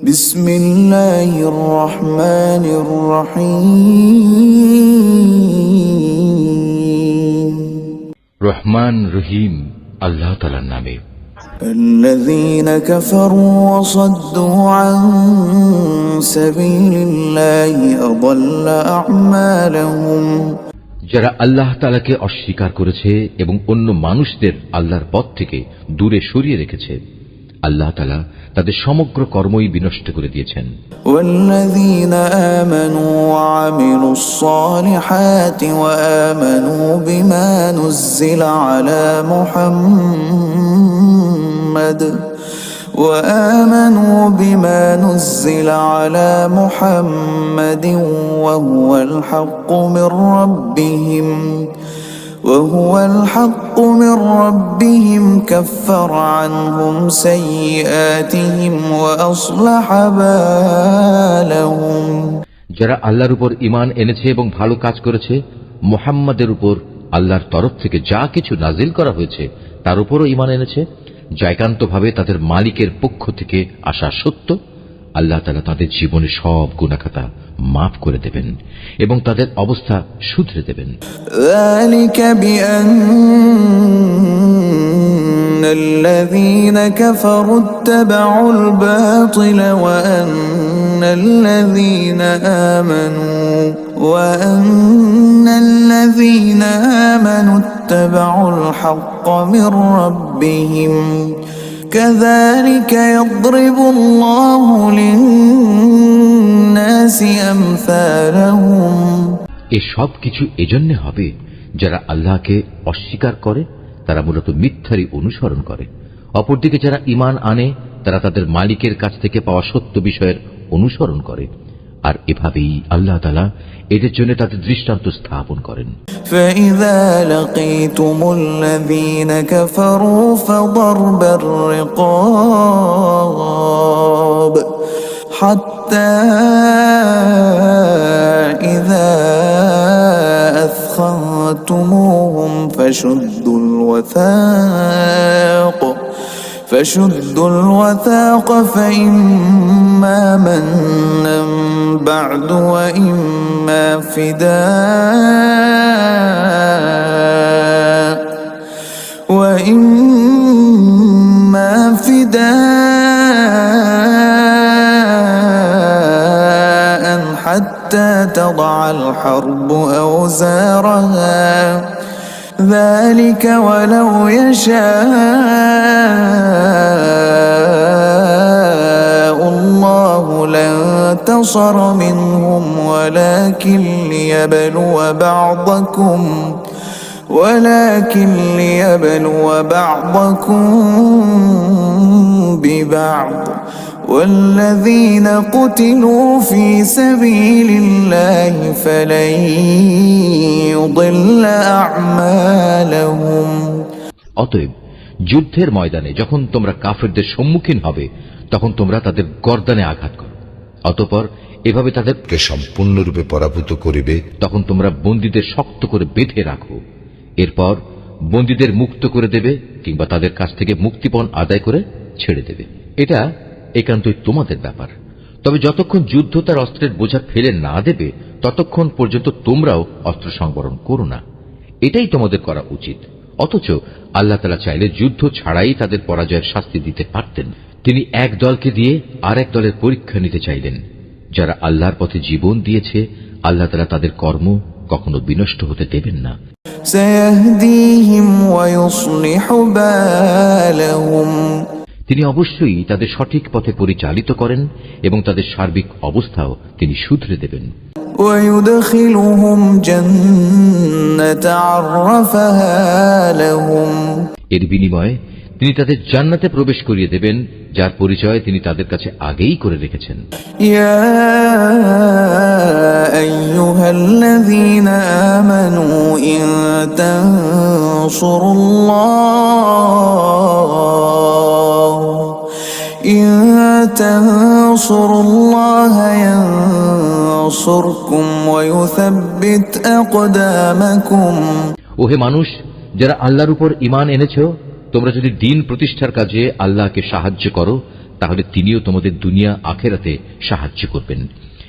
بسم الله الرحمن الرحيم রহমান রহিম আল্লাহ তাআলার নামে। الذين كفروا وصدوا عن سبيل الله أضل أعمالهم যারা আল্লাহ তাআলাকে অস্বীকার করেছে এবং অন্য মানুষদের আল্লাহর পথ থেকে দূরে সরিয়ে রেখেছে, আল্লাহ তাআলা তাদের সমগ্র কর্মই বিনষ্ট করে দিয়েছেন। والذين آمنوا وعملوا الصالحات وآمنوا بما نزل على محمد وهو الحق من ربهم كفر عنهم سيئاتهم وأصلح بالهم যারা আল্লাহর উপর ঈমান এনেছে এবং ভালো কাজ করেছে, মুহাম্মাদের উপর আল্লাহর তরফ থেকে যা কিছু নাজিল করা হয়েছে তার উপরও ঈমান এনেছে, যা একান্তভাবে তাদের মালিকের পক্ষ থেকে আসা সত্য, আল্লাহ তাআলা তাদের জীবনের সব গুনাহখাতা মাফ করে দেবেন এবং তাদের অবস্থা শুধরে দেবেন। ذلك بأن الذين كفروا اتبعوا الباطل وأن الذين آمنوا اتبعوا الحق من ربهم كذلك يضرب الله للناس أمثالهم এই সব কিছু এজন্য হবে যারা আল্লাহকে অস্বীকার করে, তারা মূলত মিথ্যারই অনুসরণ করে। অপরদিকে যারা ঈমান আনে তারা তাদের মালিকের কাছ থেকে পাওয়া সত্য বিষয়ের অনুসরণ করে, আর এভাবেই আল্লাহ তাআলা এদের জন্য তাদের দৃষ্টান্ত স্থাপন করেন। فإذا لقيتم الذين كفروا فضرب الرقاب حتى إذا أثخنتموهم فشدوا الوثاق فإما منا بعد وإما فداء حتى تضع الحرب أوزارها ذلك ولو يشاء الله لانتصر منهم ولكن ليبلو بعضكم ببعض والذين قتلوا في سبيل الله فلن يضل أعمالهم অতএব যুদ্ধের ময়দানে যখন তোমরা কাফেরদের সম্মুখীন হবে তখন তোমরা তাদের গর্দানে আঘাত করো, অতঃপর এভাবে তাদেরকে সম্পূর্ণরূপে পরাভূত করিবে। তখন তোমরা বন্দীদের শক্ত করে বেঁধে রাখো, এরপর বন্দীদের মুক্ত করে দেবে কিংবা তাদের কাছ থেকে মুক্তিপণ আদায় করে ছেড়ে দেবে। এটা একান্তই তোমাদের ব্যাপার। তবে যতক্ষণ যুদ্ধ তার অস্ত্রের বোঝা ফেলে না দেবে ততক্ষণ পর্যন্ত তোমরাও অস্ত্র সংবরণ করো না, এটাই তোমাদের করা উচিত। অথচ আল্লাহ তাআলা চাইলে যুদ্ধ ছাড়াই তাদের পরাজয়ের শাস্তি দিতে পারতেন। তিনি এক দলকে দিয়ে আর এক দলের পরীক্ষা নিতে চাইলেন। যারা আল্লাহর পথে জীবন দিয়েছে আল্লাহ তাআলা তাদের কর্ম কখনো বিনষ্ট হতে দেবেন না। سيهديهم ويصلح بالهم তিনি অবশ্যই তাদের সঠিক পথে পরিচালিত করেন এবং তাদের সার্বিক অবস্থাও তিনি শুধরে দেবেন। ويدخلهم جنة عرفها لهم এর বিনিময়ে তিনি তাদের জান্নাতে প্রবেশ করিয়ে দেবেন যার পরিচয় তিনি তাদের কাছে আগেই করে রেখেছেন। يا أيها الذين آمنوا إن تنصروا الله ينصركم ويثبت أقدامكم ওহে মানুষ, যারা আল্লাহর উপর ঈমান এনেছো, তোমরা যদি দ্বীন প্রতিষ্ঠার কাজে আল্লাহকে সাহায্য করো তাহলে তিনিও তোমাদের দুনিয়া আখেরাতে সাহায্য করবেন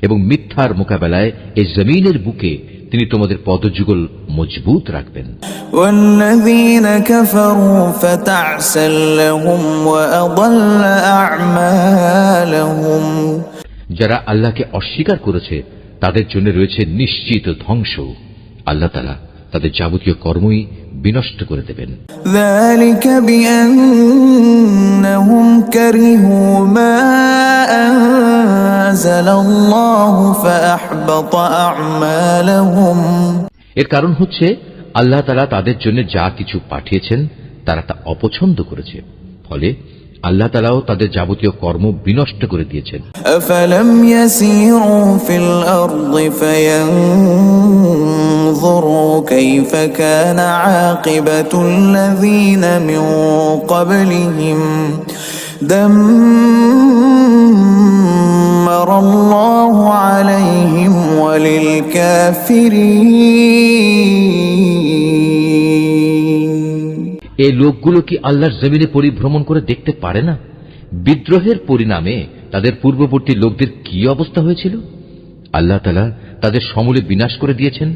এবং মিথ্যার মোকাবেলায় এই জমিনের বুকে তিনি তোমাদের পদযুগল মজবুত রাখবেন। والذين كفروا فتعسا لهم وأضل أعمالهم যারা আল্লাহকে অস্বীকার করেছে তাদের জন্য রয়েছে নিশ্চিত ধ্বংস। আল্লাহ তাআলা তাদের যাবতীয় কর্মই বিনষ্ট করে দেবেন। ذلك بأنهم كرهوا ما أنزل الله فأحبط أعمالهم এর কারণ হচ্ছে আল্লাহ তাআলা তাদের জন্য যা কিছু পাঠিয়েছেন তারা তা অপছন্দ করেছে, ফলে আল্লাহ তাআলাও তাদের যাবতীয় কর্ম বিনষ্ট করে দিয়েছেন। أفلم يسيروا في الأرض فينظروا كيف كان عاقبة الذين من قبلهم دمر الله عليهم وللكافرين এই লোকগুলো কি আল্লাহর জমিনে পরিভ্রমণ করে দেখতে পারে না বিদ্রোহের পরিণামে তাদের পূর্ববর্তী লোকদের কি অবস্থা হয়েছিল? আল্লাহ তাআলা তাদের সমূলে বিনাশ করে দিয়েছেন।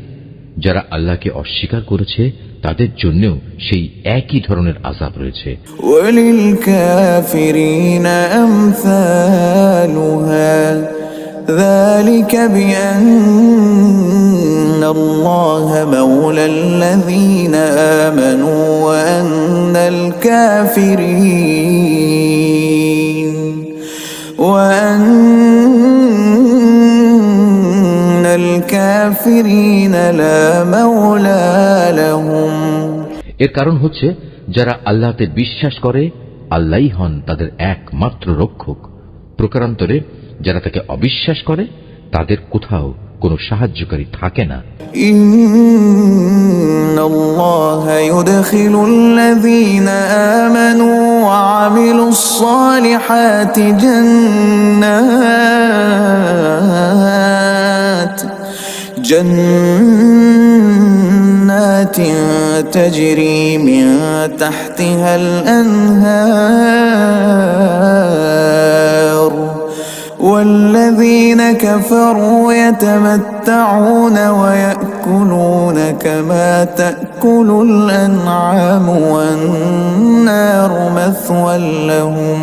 যারা আল্লাহকে অস্বীকার করেছে তাদের জন্যও সেই একই ধরনের আযাব রয়েছে। وللكافرين أمثالها ذلك بأن الله مولى الذين آمنوا وأن الكافرين لا مولى لهم এর কারণ হচ্ছে যারা আল্লাহতে বিশ্বাস করে আল্লাহই হন তাদের একমাত্র রক্ষক। প্রকারান্তরে যারা তাকে অবিশ্বাস করে তাদের কোথাও কোনো সাহায্যকারী থাকে না। إن الله يدخل الذين آمنوا وعملوا الصالحات جنات تجري من تحتها الأنهار والذين كفروا يتمتعون ويأكلون كما تأكل الأنعام والنار مثوى لهم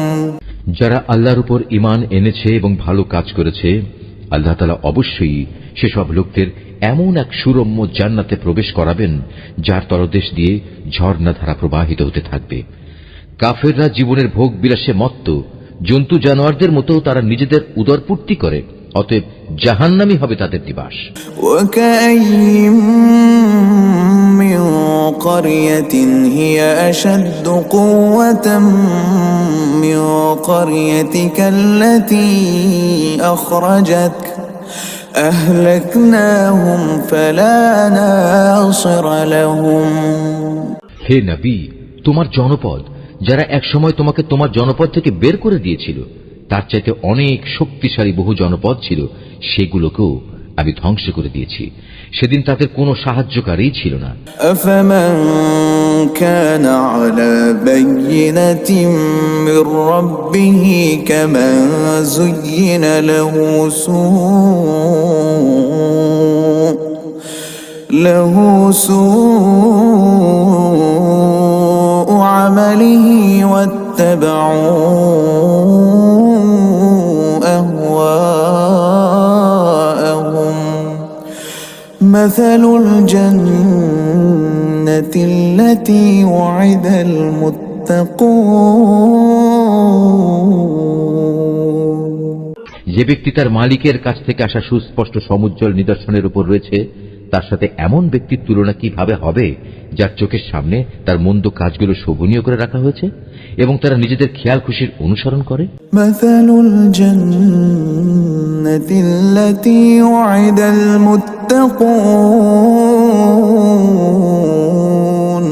যারা আল্লাহর উপর ঈমান এনেছে এবং ভালো কাজ করেছে আল্লাহ তাআলা অবশ্যই সেসব লোকদের এমন এক সুরম্য জান্নাতে প্রবেশ করাবেন যার তলদেশ দিয়ে ঝর্ণাধারা প্রবাহিত হতে থাকবে। কাফেররা জীবনের ভোগ বিলাসে মত্ত, জন্তু জানোয়ারদের মতো তারা নিজেদের উদরপূর্তি করে, অতএব জাহান্নামী হবে তাদের নিবাস। وكأين من قرية هي أشد قوة من قريتك التي أخرجتك أهلكناهم فلا ناصر لهم হে নবী, তোমার জনপদ যারা একসময় তোমাকে তোমার জনপদ থেকে বের করে দিয়েছিল তার চাইতে অনেক শক্তিশালী বহু জনপদ ছিল, সেগুলোকেও আমি ধ্বংস করে দিয়েছি। সেদিন তাদের কোনো সাহায্যকারী ছিল না। أفمن كان على بينة من ربه كمن زين له سوء عمله واتبعوا أهواءهم مثل الجنة التي وعد المتقون যে ব্যক্তি তার মালিকের কাছ থেকে আসা সুস্পষ্ট সমুজ্জ্বল নিদর্শনের উপর রয়েছে তার সাথে এমন ব্যক্তির তুলনা কিভাবে হবে যার চোখের সামনে তার মন্দ কাজগুলো শোভনীয় করে রাখা হয়েছে এবং তারা নিজেদের খেয়াল খুশির অনুসরণ করে। مثل الجنة التي وعد المتقون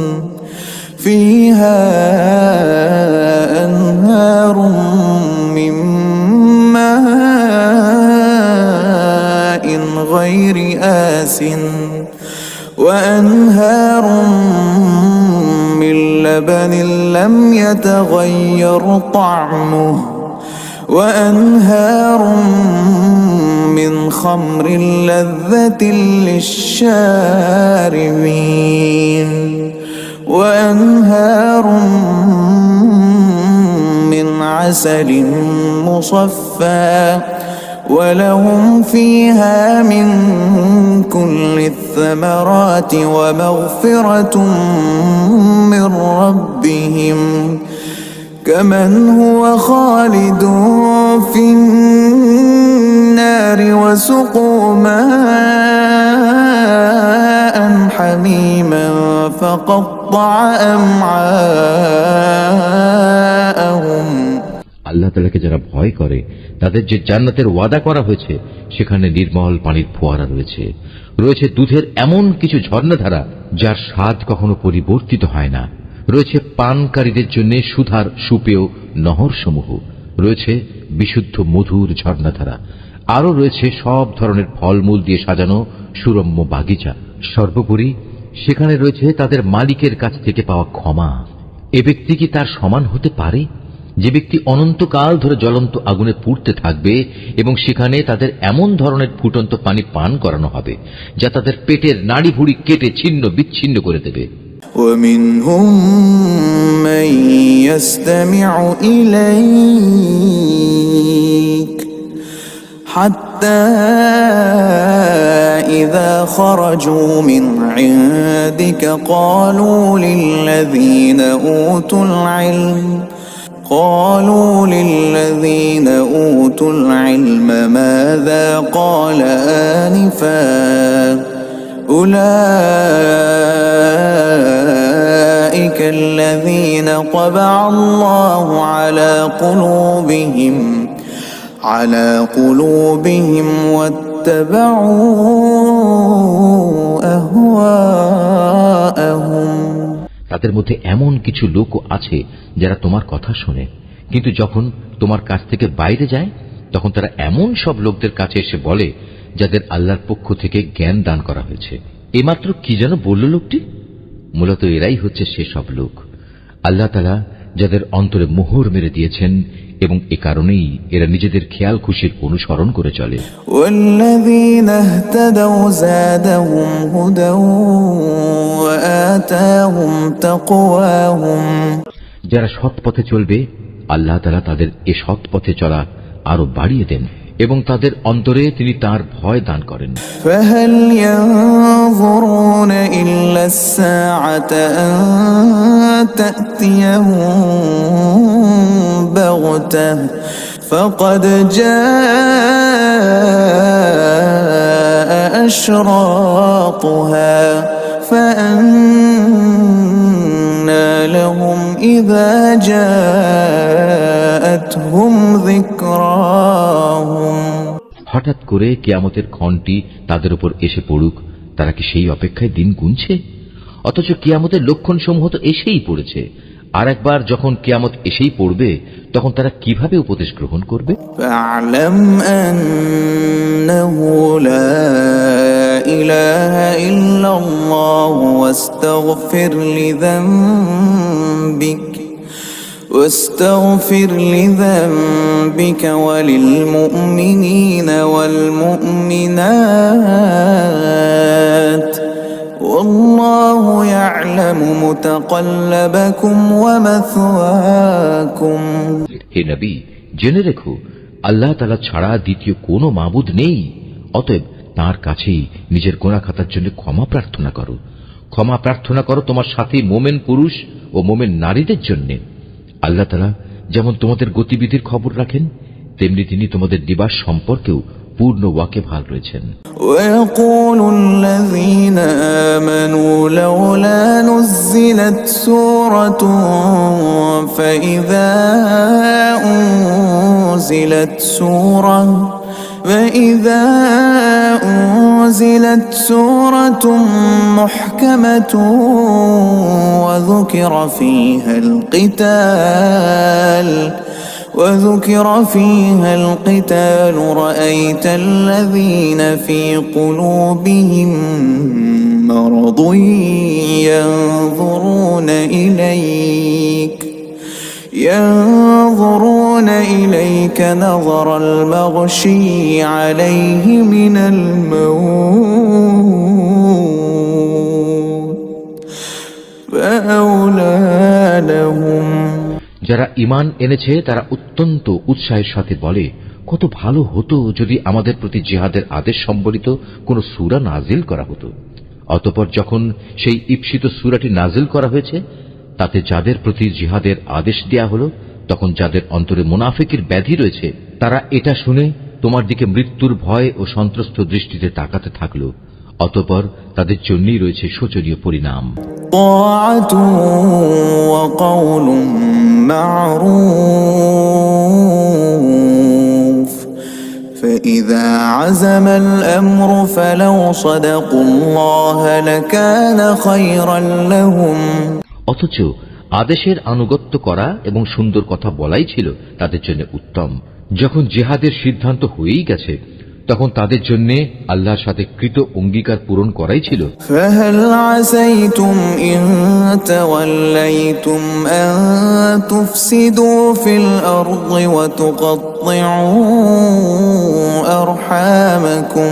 فيها أنهار من ماء غير آسن وأنهار من لبن لم يتغير طعمه وأنهار من خمر لذة للشاربين وأنهار من عسل مصفى ولهم فيها من كل الثمرات ومغفرة من ربهم كمن هو خالد في النار وسقوا ماء حميما فقطع أمعاءهم আল্লাহ তাআলাকে যারা ভয় করে তাদের যে জান্নাতের ওয়াদা করা হয়েছে সেখানে নির্মল পানির ফোয়ারা রয়েছে, রয়েছে দুধের এমন কিছু ঝর্ণাধারা যার স্বাদ কখনো পরিবর্তিত হয় না, রয়েছে পানকারীদের জন্য সুধার সুপেয় নহরসমূহ, রয়েছে বিশুদ্ধ মধুর ঝর্ণাধারা, আরও রয়েছে সব ধরনের ফলমূল দিয়ে সাজানো সুরম্য বাগিচা। সর্বোপরি সেখানে রয়েছে তাদের মালিকের কাছ থেকে পাওয়া ক্ষমা। এ ব্যক্তি কি তার সমান হতে পারে যে ব্যক্তি অনন্তকাল ধরে জ্বলন্ত আগুনে পুড়তে থাকবে এবং সেখানে তাদের এমন ধরনের ফুটন্ত পানি পান করানো হবে যা তাদের পেটের নাড়ি ভুড়ি কেটে ছিন্ন বিচ্ছিন্ন করে দেবে। ومنهم من يستمع إليك حتى إذا خرجوا من عندك قالوا للذين أوتوا العلم ماذا قال آنفا أولئك الذين طبع الله على قلوبهم واتبعوا أهواءهم তাদের মধ্যে এমন কিছু লোকও আছে যারা তোমার কথা শোনে, কিন্তু যখন তোমার কাছ থেকে বাইরে যায় তখন তারা এমন সব লোকদের কাছে এসে বলে যাদের আল্লাহর পক্ষ থেকে জ্ঞান দান করা হয়েছে। এইমাত্র কি যেন বলল লোকটি? মূলত এরাই হচ্ছে সেসব লোক আল্লাহ তাআলা যাদের অন্তরে মোহর মেরে দিয়েছেন এবং এ কারণেই এরা নিজেদের খেয়াল খুশির অনুসরণ করে চলে। والذين اهتدوا زادهم هدى وآتاهم تقواهم যারা সৎ পথে চলবে আল্লাহ তাআলা তাদের এ সৎ পথে চলা আরো বাড়িয়ে দেন এবং তাদের অন্তরে তিনি তার ভয় দান করেন। فهل ينظرون إلا الساعة أن تأتيهم بغتة فقد جاء أشراطها فأنى لهم إذا جاءتهم ذكراهم হঠাৎ করে কিয়ামতের ক্ষণটি তাদের উপর এসে পড়ুক, তারা কি সেই অপেক্ষায় দিন গুনছে? অথচ কিয়ামতের লক্ষণ সমূহ তো এসেই পড়েছে। আর একবার যখন কিয়ামত এসেই পড়বে তখন তারা কিভাবে উপদেশ গ্রহণ করবে? فاعلم أنه لا إله إلا الله واستغفر لذنبك وللمؤمنين والمؤمنات والله يعلم متقلبكم ومثواكم হে নবী, জেনে রেখো আল্লাহ তাআলা ছাড়া দ্বিতীয় কোনো মাবুদ নেই, অতএব তাঁর কাছেই নিজের গুনাহ খাতার জন্য ক্ষমা প্রার্থনা করো। ক্ষমা প্রার্থনা করো তোমার সাথী মোমেন পুরুষ ও মোমেন নারীদের জন্য। আল্লাহ তাআলা যেমন তোমাদের গতিবিধির খবর রাখেন তেমনি তিনি তোমাদের নিবাস সম্পর্কেও পূর্ণ ওয়াকিবহাল রয়েছেন। ويقول الذين آمنوا لولا نزلت سورة فإذا أنزلت سورة محكمة وذكر فيها القتال رأيت الذين في قلوبهم مرض ينظرون إليك نظر المغشي عليه من الموت فأولى لهم। যারা ঈমান এনেছে তারা অত্যন্ত উৎসাহের সাথে বলে, কত ভালো হতো যদি আমাদের প্রতি জিহাদের আদেশ সম্বলিত কোন সূরা নাজিল করা হতো। অতঃপর যখন সেই ঈপ্সিত সূরাটি নাজিল করা হয়েছে, তাতে যাদের প্রতি জিহাদের আদেশ দেয়া হলো, তখন যাদের অন্তরে মুনাফিকের ব্যাধি রয়েছে তারা এটা শুনে তোমার দিকে মৃত্যুর ভয় ও সন্ত্রস্ত দৃষ্টিতে তাকাতে থাকলো। অতঃপর তাদের জন্যই রয়েছে শোচনীয় পরিণাম। طاعة وقول معروف فإذا عزم الأمر فلو صدقوا الله لكان خيرا لهم। অথচ আদেশের আনুগত্য করা এবং সুন্দর কথা বলাই ছিল তাদের জন্য উত্তম। যখন জিহাদের সিদ্ধান্ত হয়েই গেছে, তখন তাদের জন্য আল্লাহর সাথে কৃত অঙ্গীকার পূরণ করাই ছিল। فهل عسيتم إن توليتم أن تفسدوا في الأرض وتقطعوا أرحامكم।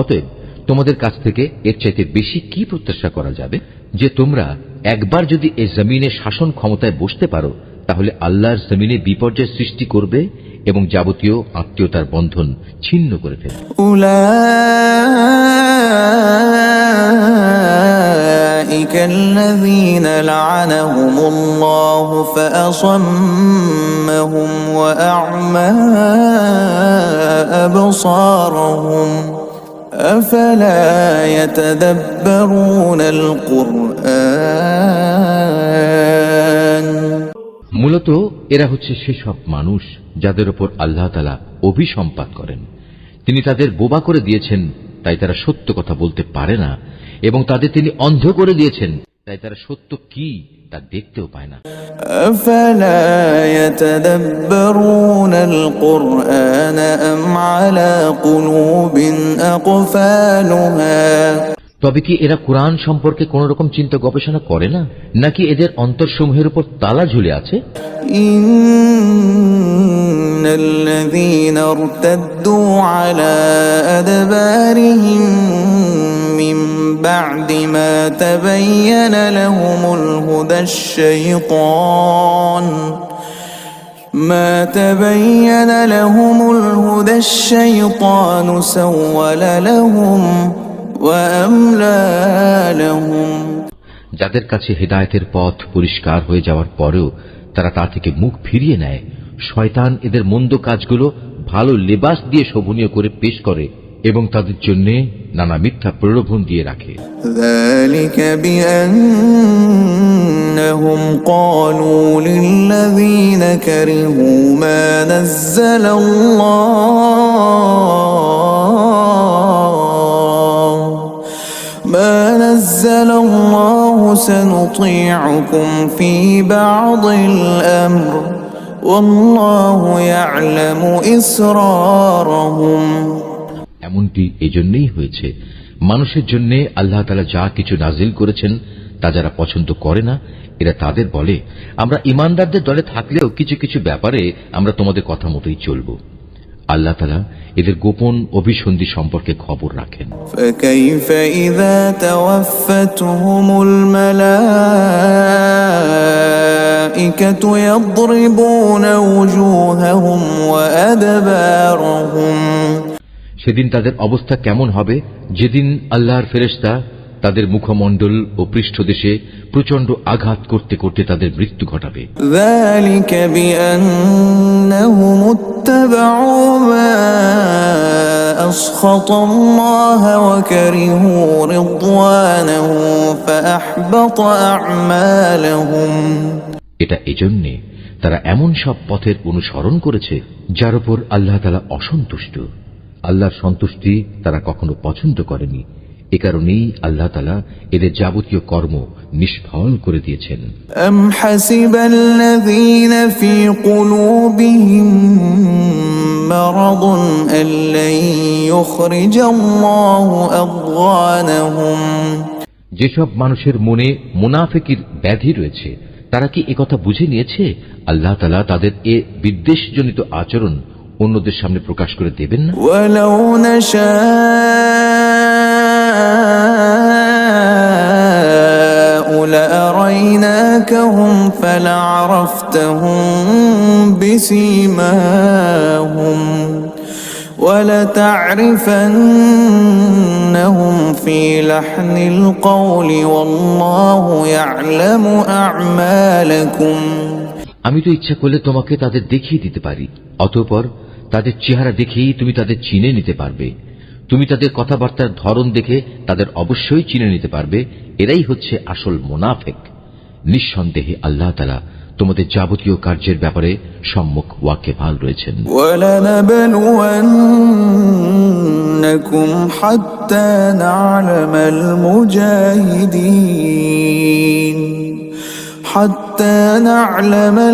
অতএব তোমাদের কাছ থেকে এর চাইতে বেশি কি প্রত্যাশা করা যাবে যে তোমরা একবার যদি এই জমিনে শাসন ক্ষমতায় বসতে পারো, তাহলে আল্লাহর জমিনে বিপর্যয় সৃষ্টি করবে এবং যাবতীয় আত্মীয়তার বন্ধন ছিন্ন করে ফেলবে। أولئك الذين لعنهم الله فأصمهم وأعمى أبصارهم أفلا يتدبرون القرآن। মূলত এরা হচ্ছে সেসব মানুষ যাদের উপর আল্লাহ তাআলা অভিসম্পাত করেন। তিনি তাদের বোবা করে দিয়েছেন, তাই তারা সত্য কথা বলতে পারে না, এবং তাদের তিনি অন্ধ করে দিয়েছেন, তাই তারা সত্য কি তা দেখতেও পায় না। أفلا يتدبرون القرآن أم على قلوب أقفالها। তবে কি এরা কোরআন সম্পর্কে কোন রকম চিন্তা গবেষণা করে না, নাকি এদের অন্তরসমূহের উপর তালা ঝুলে আছে? إن الذين ارتدوا على أدبارهم من بعد ما تبين لهم الهدى الشيطان سول لهم وأملى لهم। যাদের কাছে হেদায়েতের পথ পরিষ্কার হয়ে যাওয়ার পরেও তারা তা থেকে মুখ ফিরিয়ে নেয়, শয়তান এদের মন্দ কাজগুলো ভালো লেবাস দিয়ে শোভনীয় করে পেশ করে এবং তাদের জন্য নানা মিথ্যা প্রলোভন দিয়ে রাখে। ذلك بأنهم قالوا للذين كرهوا ما نزل الله سنطيعكم في بعض الأمر والله يعلم إسرارهم। এমনটি এজন্যই হয়েছে, মানুষের জন্য আল্লাহ তাআলা যা কিছু নাজিল করেছেন তা যারা পছন্দ করে না, এরা তাদের বলে, আমরা ঈমানদারদের দলে থাকলেও কিছু কিছু ব্যাপারে আমরা তোমাদের কথা মতোই চলব। আল্লাহ তাআলা এদের গোপন অভিসন্ধি সম্পর্কে খবর রাখেন। فكيف إذا توفتهم الملائكة يضربون وجوههم وأدبارهم। সেদিন তাদের অবস্থা কেমন হবে, যেদিন আল্লাহর ফেরেশতা তাদের মুখমণ্ডল ও পৃষ্ঠদেশে প্রচন্ড আঘাত করতে করতে তাদের মৃত্যু ঘটাবে। ذلك بأنهم اتبعوا ما أسخط الله وكرهوا رضوانه فأحبط أعمالهم। এটা এজন্যে তারা এমন সব পথের অনুসরণ করেছে যার উপর আল্লাহ তাআলা অসন্তুষ্ট। আল্লাহর সন্তুষ্টি তারা কখনো পছন্দ করেনি, এ কারণেই আল্লাহ তাআলা এদের যাবতীয় কর্ম নিষ্ফল করে দিয়েছেন। أم حسب الذين في قلوبهم مرض أن لن يخرج الله أضغانهم। যেসব মানুষের মনে মুনাফিকির ব্যাধি রয়েছে তারা কি একথা বুঝে নিয়েছে আল্লাহ তাআলা তাদের এ বিদ্বেষজনিত আচরণ অন্যদের সামনে প্রকাশ করে দেবেন না? ওয়ালাউ নাশাউ লাআরাইনাকাহুম ফালা'রাফতাহুম বিসীমাহুম وَلَتَعْرِفَنَّهُمْ فِي لَحْنِ الْقَوْلِ وَاللَّهُ يَعْلَمُ أَعْمَالَكُمْ। আমি তো ইচ্ছা করলে তোমাকে তাদের দেখিয়ে দিতে পারি, অতঃপর তাদের চেহারা দেখেই তুমি তাদের চিনে নিতে পারবে। তুমি তাদের কথাবার্তার ধরন দেখে তাদের অবশ্যই চিনে নিতে পারবে এরাই হচ্ছে আসল মুনাফিক। নিঃসন্দেহে আল্লাহ তাআলা তোমাদের যাবতীয় কার্যের ব্যাপারে সম্মুখ ওয়াকিবহাল রয়েছেন। وَلَنَبْلُوَنَّكُمْ حَتَّى نَعْلَمَ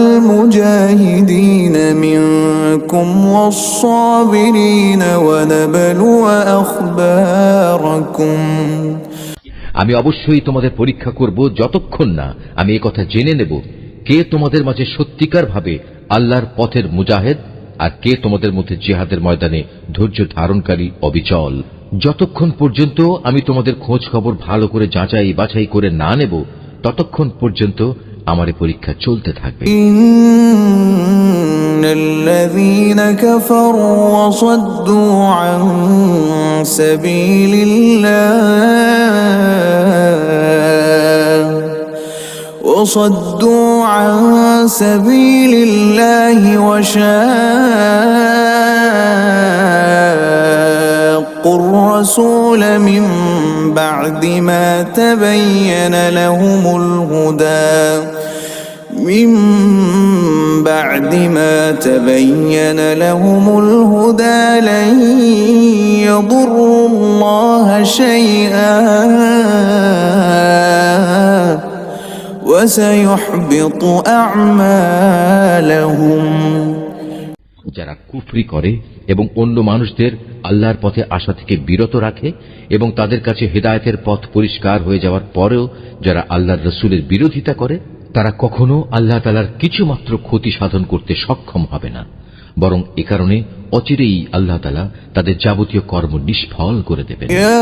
الْمُجَاهِدِينَ مِنكُمْ وَالصَّابِرِينَ وَنَبْلُوَ أَخْبَارَكُمْ। আমি অবশ্যই তোমাদের পরীক্ষা করব যতক্ষণ না আমি একথা জেনে নেব কে তোমাদের মাঝে সত্যিকার ভাবে আল্লাহর পথের মুজাহিদ আর কে তোমাদের মধ্যে জিহাদের ময়দানে ধৈর্য ধারণকারী অবিচল। যতক্ষণ পর্যন্ত আমি তোমাদের খোঁজ খবর ভালো করে যাচাই বাছাই করে না নেব ততক্ষণ পর্যন্ত আমার এই পরীক্ষা চলতে থাকবে। ইন্নাল্লাযীনা কাফারু ওয়া সাদ্দু আন সাবিলিল্লাহি وشاقوا الرسول من بعد ما تبين لهم الهدى لن يضروا الله شيئا وسيحبط أعمالهم। যারা কুফরি করে এবং অন্য মানুষদের আল্লাহর পথে আসা থেকে বিরত রাখে এবং তাদের কাছে হেদায়েতের পথ পরিষ্কার হয়ে যাওয়ার পরেও যারা আল্লাহর রাসূলের বিরোধিতা করে তারা কখনো আল্লাহ তাআলার কিছুমাত্র ক্ষতি সাধন করতে সক্ষম হবে না, বরং এ কারণে অচিরেই আল্লাহ তাআলা তাদের যাবতীয় কর্ম নিষ্ফল করে দেবেন। ইয়া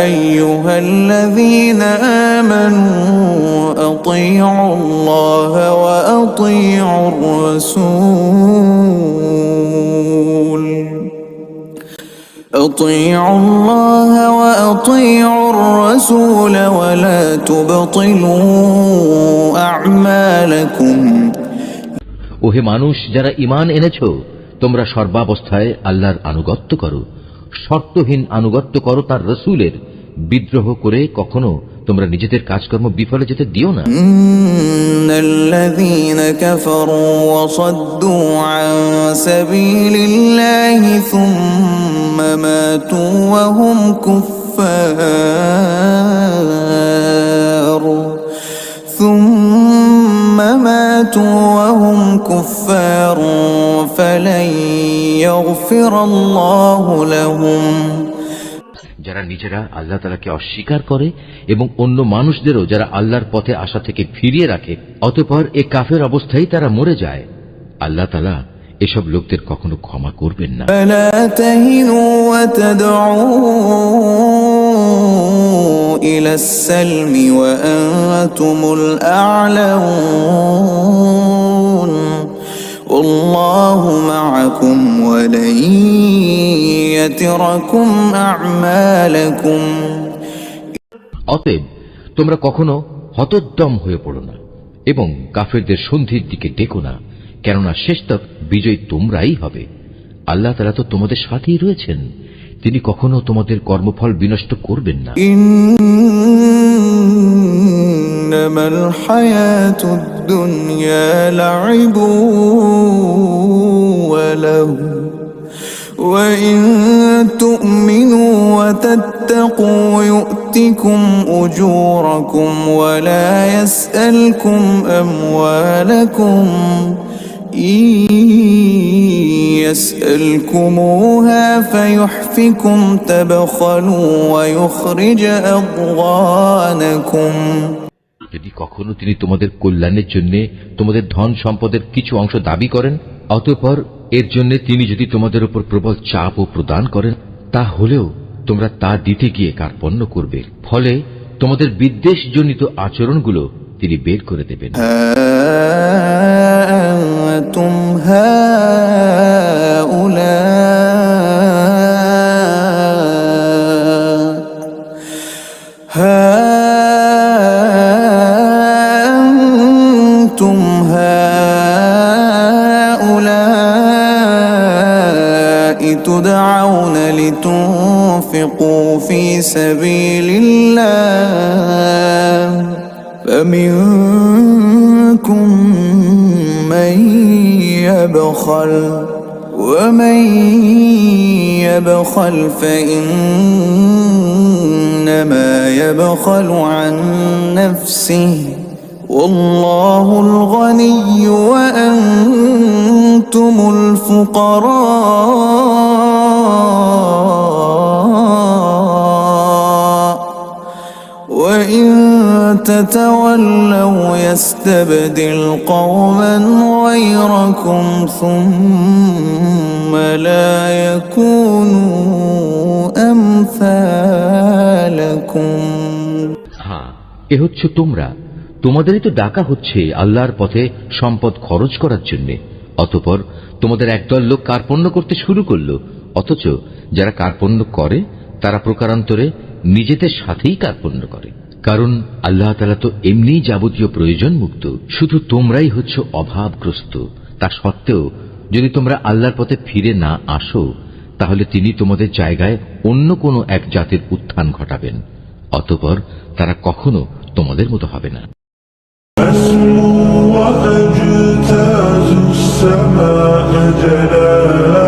আইয়ুহাল্লাযীনা আমানু আতিউল্লাহ ওয়া আতিউর রাসূল أطيعوا الله وأطيعوا الرسول ولا تبطلوا أعمالكم। ওহে মানুষ যারা ঈমান এনেছো তোমরা সর্বাবস্থায় আল্লাহর আনুগত্য করো, শর্তহীন আনুগত্য করো তার রাসূলের, বিদ্রোহ করে কখনো তোমরা নিজেদের কাজকর্ম বিফলে যেতে দিও না। ইন্নাল্লাযীনা কাফারু ওয়া সাদ্দু আন সাবিলিল্লাহি সুম্মা মাতু ওয়া হুম কুফফার ফালান ইয়াগফিরাল্লাহু লাহুম। যারা নিজেরা আল্লাহ তাআলাকে অস্বীকার করে এবং অন্য মানুষদেরও যারা আল্লাহর পথে আসা থেকে ফিরিয়ে রাখে অতঃপর এ কাফের অবস্থায় তারা মরে যায়, আল্লাহ তাআলা এসব লোকদের কখনো ক্ষমা করবেন না। লা তাহিনু ওয়া তাদউ ইলাস সালমি ওয়া আনতুমুল আ'লাউন ওয়াল্লাহু মা'আকুম ওয়া লা ইয়াতরাকুম আ'মালাকুম। অতএব তোমরা কখনো হতোদ্যম হয়ে পড়ো না এবং কাফেরদের সন্ধির দিকে ডেকো না, কেননা শেষতক বিজয়ী তোমরাই হবে। আল্লাহ তাআলা তো তোমাদের সাথেই রয়েছেন, তিনি কখনো তোমাদের কর্মফল বিনষ্ট করবেন না। ইন্নামাল হায়াতুদ দুনিয়া লাইবু ওয়া লাহু ওয়া ইন তু'মিনু ওয়া তাত্তাকু يؤتكم أجوركم ولا يسألكم أموالكم إن يسألكموها فيحفكم تبخلوا ويخرج أضغانكم। যদি কখনো তিনি তোমাদের কল্যাণের জন্য তোমাদের ধন সম্পদের কিছু অংশ দাবি করেন, অতঃপর এর জন্য তিনি যদি তোমাদের উপর প্রবল চাপ ও প্রদান করেন, তাহলেও তোমরা তা দিতে গিয়ে কার্পণ্য করবে, ফলে তোমাদের বিদ্বেষজনিত আচরণগুলো তিনি বের করে দেবেন। أنتم هؤلاء تدعون لتنفقوا في سبيل الله فمنكم من يبخل ومن يبخل فإنما يبخل عن نفسه والله الغني وأنتم الفقراء وإن تتولوا يستبدل قوما غيركم ثم لا يكونوا أمثالكم। হ্যাঁ, এ হচ্ছে তোমরা, তোমাদেরই তো ডাকা হচ্ছে আল্লাহর পথে সম্পদ খরচ করার জন্য, অতঃপর তোমাদের একদল লোক কার্পণ্য করতে শুরু করলো, অথচ যারা কার্পণ্য করে তারা প্রকারান্তরে নিজেদের সাথেই কার্পণ্য করে। কারণ আল্লাহ তাআলা তো এমনি যাবতীয় প্রয়োজন মুক্ত, শুধু তোমরাই হচ্ছ অভাবগ্রস্ত। তা সত্ত্বেও যদি তোমরা আল্লাহর পথে ফিরে না আসো, তাহলে তিনি তোমাদের জায়গায় অন্য কোনো এক জাতির উত্থান ঘটাবেন, অতঃপর তারা কখনো তোমাদের মতো হবে না। أسمو وأجتاز السماء جلالا